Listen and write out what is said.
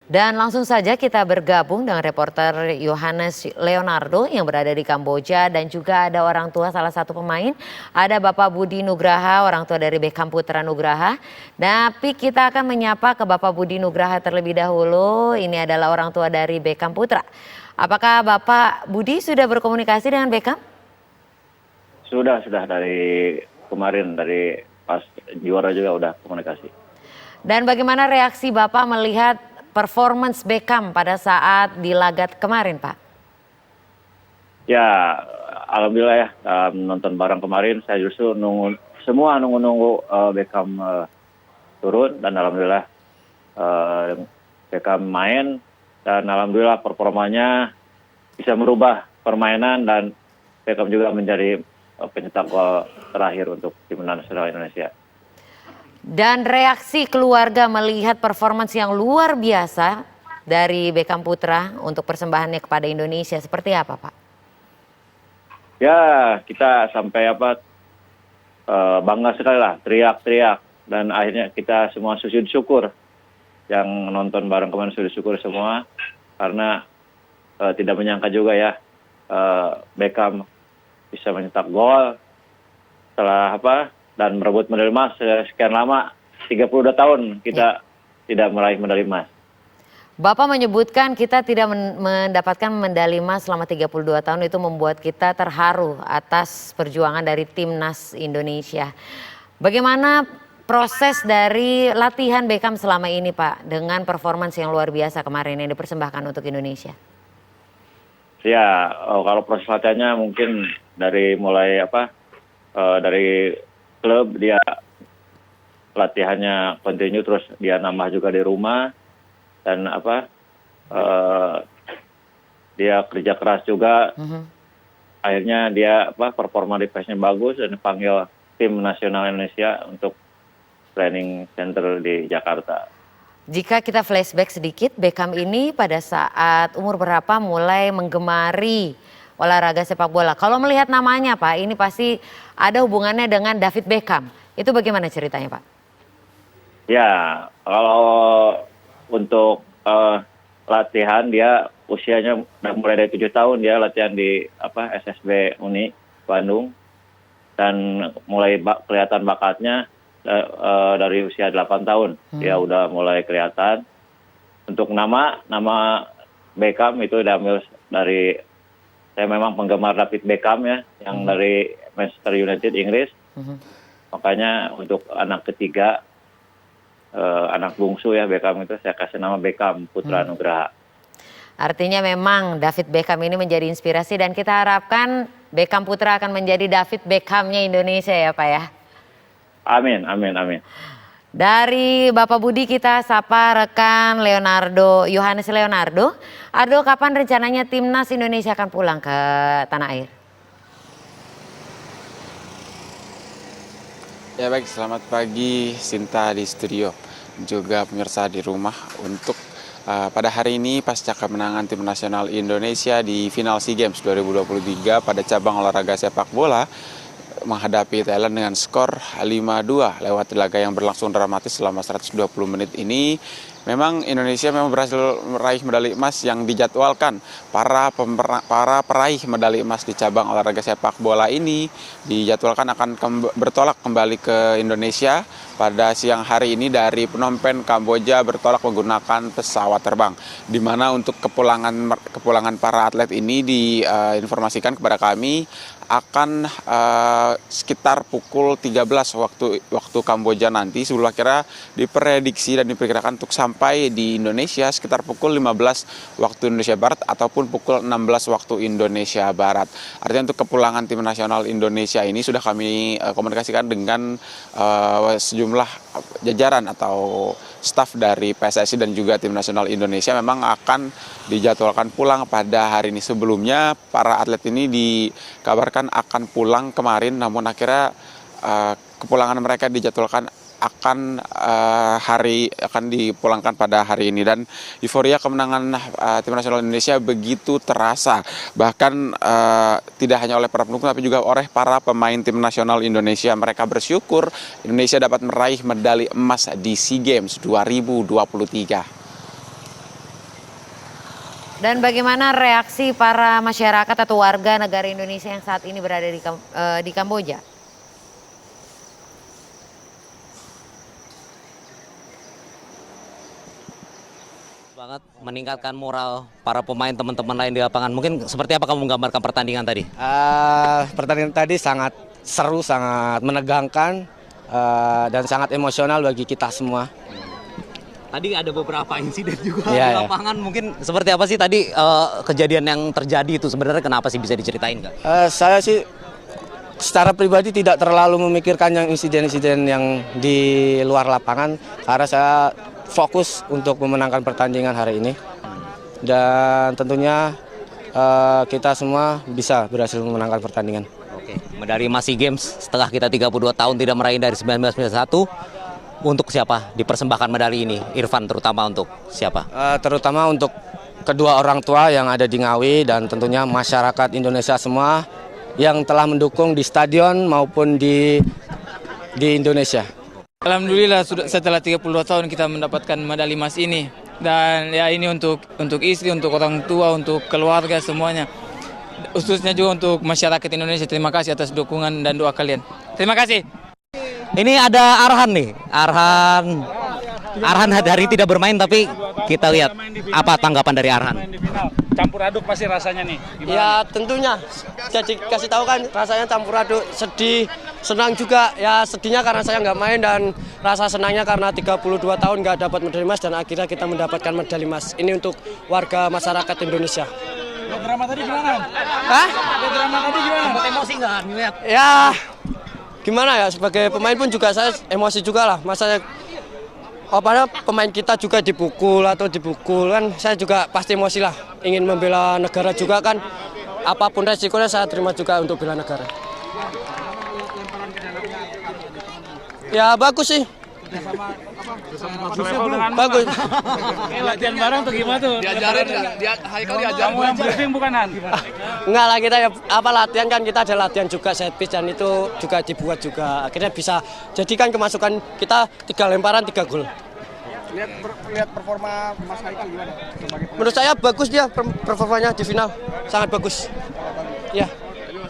Dan langsung saja kita bergabung dengan reporter Yohanes Leonardo yang berada di Kamboja dan juga ada orang tua salah satu pemain. Ada Bapak Budi Nugraha, orang tua dari Beckham Putra Nugraha. Tapi kita akan menyapa ke Bapak Budi Nugraha terlebih dahulu. Ini adalah orang tua dari Beckham Putra. Apakah Bapak Budi sudah berkomunikasi dengan Beckham? Sudah dari kemarin, dari pas juara juga udah komunikasi. Dan bagaimana reaksi Bapak melihat performance Beckham pada saat di laga kemarin, Pak? Ya, alhamdulillah ya, nonton bareng kemarin saya justru nunggu Beckham turun dan alhamdulillah Beckham main dan alhamdulillah performanya bisa merubah permainan dan Beckham juga menjadi pencetak gol terakhir untuk timnas nasional Indonesia. Dan reaksi keluarga melihat performance yang luar biasa dari Beckham Putra untuk persembahannya kepada Indonesia seperti apa, Pak? Ya, kita sampai bangga sekali lah, teriak-teriak dan akhirnya kita semua sujud syukur. Yang nonton bareng kemarin sujud syukur semua karena tidak menyangka juga ya Beckham bisa mencetak gol setelah dan merebut medali emas sekian lama, 32 tahun kita tidak meraih medali emas. Bapak menyebutkan kita tidak mendapatkan medali emas selama 32 tahun, itu membuat kita terharu atas perjuangan dari timnas Indonesia. Bagaimana proses dari latihan Beckham selama ini, Pak, dengan performance yang luar biasa kemarin yang dipersembahkan untuk Indonesia? Ya, kalau proses latihannya mungkin dari mulai dari klub dia latihannya kontinu, terus dia nambah juga di rumah dan dia kerja keras juga. Akhirnya dia performa di PES-nya bagus dan dipanggil tim nasional Indonesia untuk training center di Jakarta. Jika kita flashback sedikit, Beckham ini pada saat umur berapa mulai menggemari olahraga sepak bola? Kalau melihat namanya, Pak, ini pasti ada hubungannya dengan David Beckham. Itu bagaimana ceritanya, Pak? Ya, kalau untuk latihan dia usianya mulai dari 7 tahun dia latihan di SSB Uni Bandung dan mulai kelihatan bakatnya dari usia 8 tahun. Dia udah mulai kelihatan. Untuk nama Beckham itu diambil dari, saya memang penggemar David Beckham ya, yang dari Manchester United Inggris. Makanya untuk anak ketiga, anak bungsu ya Beckham itu saya kasih nama Beckham Putra Nugraha. Artinya memang David Beckham ini menjadi inspirasi dan kita harapkan Beckham Putra akan menjadi David Beckham-nya Indonesia ya, Pak ya. Amin. Dari Bapak Budi kita sapa rekan Yohanes Leonardo. Ardo, kapan rencananya timnas Indonesia akan pulang ke tanah air? Ya baik, selamat pagi Sinta di studio, juga pemirsa di rumah. Untuk pada hari ini pasca kemenangan tim nasional Indonesia di final SEA Games 2023 pada cabang olahraga sepak bola menghadapi Thailand dengan skor 5-2 lewat laga yang berlangsung dramatis selama 120 menit ini. Memang Indonesia berhasil meraih medali emas yang dijadwalkan. Para peraih medali emas di cabang olahraga sepak bola ini dijadwalkan akan bertolak kembali ke Indonesia pada siang hari ini dari Phnom Penh, Kamboja, bertolak menggunakan pesawat terbang. Di mana untuk kepulangan para atlet ini diinformasikan kepada kami akan sekitar pukul 13 waktu Kamboja nanti. Sebelum akhirnya diprediksi dan diperkirakan untuk sampai di Indonesia sekitar pukul 15 waktu Indonesia Barat ataupun pukul 16 waktu Indonesia Barat. Artinya untuk kepulangan tim nasional Indonesia ini sudah kami komunikasikan dengan sejumlah jajaran atau staf dari PSSI dan juga tim nasional Indonesia memang akan dijadwalkan pulang pada hari ini. Sebelumnya para atlet ini dikabarkan akan pulang kemarin, namun akhirnya kepulangan mereka dijadwalkan akan dipulangkan pada hari ini. Dan euforia kemenangan tim nasional Indonesia begitu terasa, bahkan tidak hanya oleh para pendukung tapi juga oleh para pemain tim nasional Indonesia. Mereka bersyukur Indonesia dapat meraih medali emas di SEA Games 2023. Dan bagaimana reaksi para masyarakat atau warga negara Indonesia yang saat ini berada di Kamboja? Banget meningkatkan moral para pemain teman-teman lain di lapangan. Mungkin seperti apa kamu menggambarkan pertandingan tadi? Pertandingan tadi sangat seru, sangat menegangkan, dan sangat emosional bagi kita semua. Tadi ada beberapa insiden juga Iya, di lapangan. Mungkin seperti apa sih tadi kejadian yang terjadi itu sebenarnya kenapa sih, bisa diceritain nggak? Saya sih secara pribadi tidak terlalu memikirkan yang insiden-insiden yang di luar lapangan karena saya fokus untuk memenangkan pertandingan hari ini. Dan tentunya kita semua bisa berhasil memenangkan pertandingan. Oke, medali emas SEA Games setelah kita 32 tahun tidak meraih dari 1991. Untuk siapa dipersembahkan medali ini, Irfan, terutama untuk siapa? Terutama untuk kedua orang tua yang ada di Ngawi dan tentunya masyarakat Indonesia semua yang telah mendukung di stadion maupun di Indonesia. Alhamdulillah setelah 32 tahun kita mendapatkan medali emas ini, dan ya ini untuk istri, untuk orang tua, untuk keluarga semuanya. Khususnya juga untuk masyarakat Indonesia. Terima kasih atas dukungan dan doa kalian. Terima kasih. Ini ada Arhan nih, Arhan hari tidak bermain, tapi kita lihat apa tanggapan dari Arhan. Campur aduk pasti rasanya nih. Gimana? Ya tentunya, jadi kasih tahu kan rasanya campur aduk, sedih, senang juga. Ya sedihnya karena saya nggak main, dan rasa senangnya karena 32 tahun nggak dapat medali emas dan akhirnya kita mendapatkan medali emas. Ini untuk warga masyarakat Indonesia. Drama tadi gimana? Hah? Drama tadi gimana? Emosi nggak ngeliat? Ya gimana ya, sebagai pemain pun juga saya emosi juga lah. Masanya pemain kita juga dipukul kan, saya juga pasti emosi lah. Ingin membela negara juga kan, apapun resikonya saya terima juga untuk bela negara. Ya bagus sih. Bagus. Latihan bareng tuh gimana tuh? Diajarin Haikal diajarin. Kamu yang briefing bukan Han? Enggak lah, kita ya latihan kan, kita ada latihan juga set piece dan itu juga dibuat juga. Akhirnya bisa jadikan kemasukan kita 3 lemparan 3 gol. Lihat performa Mas Haikal gimana? Menurut saya bagus dia performanya di final. Sangat bagus. Ya.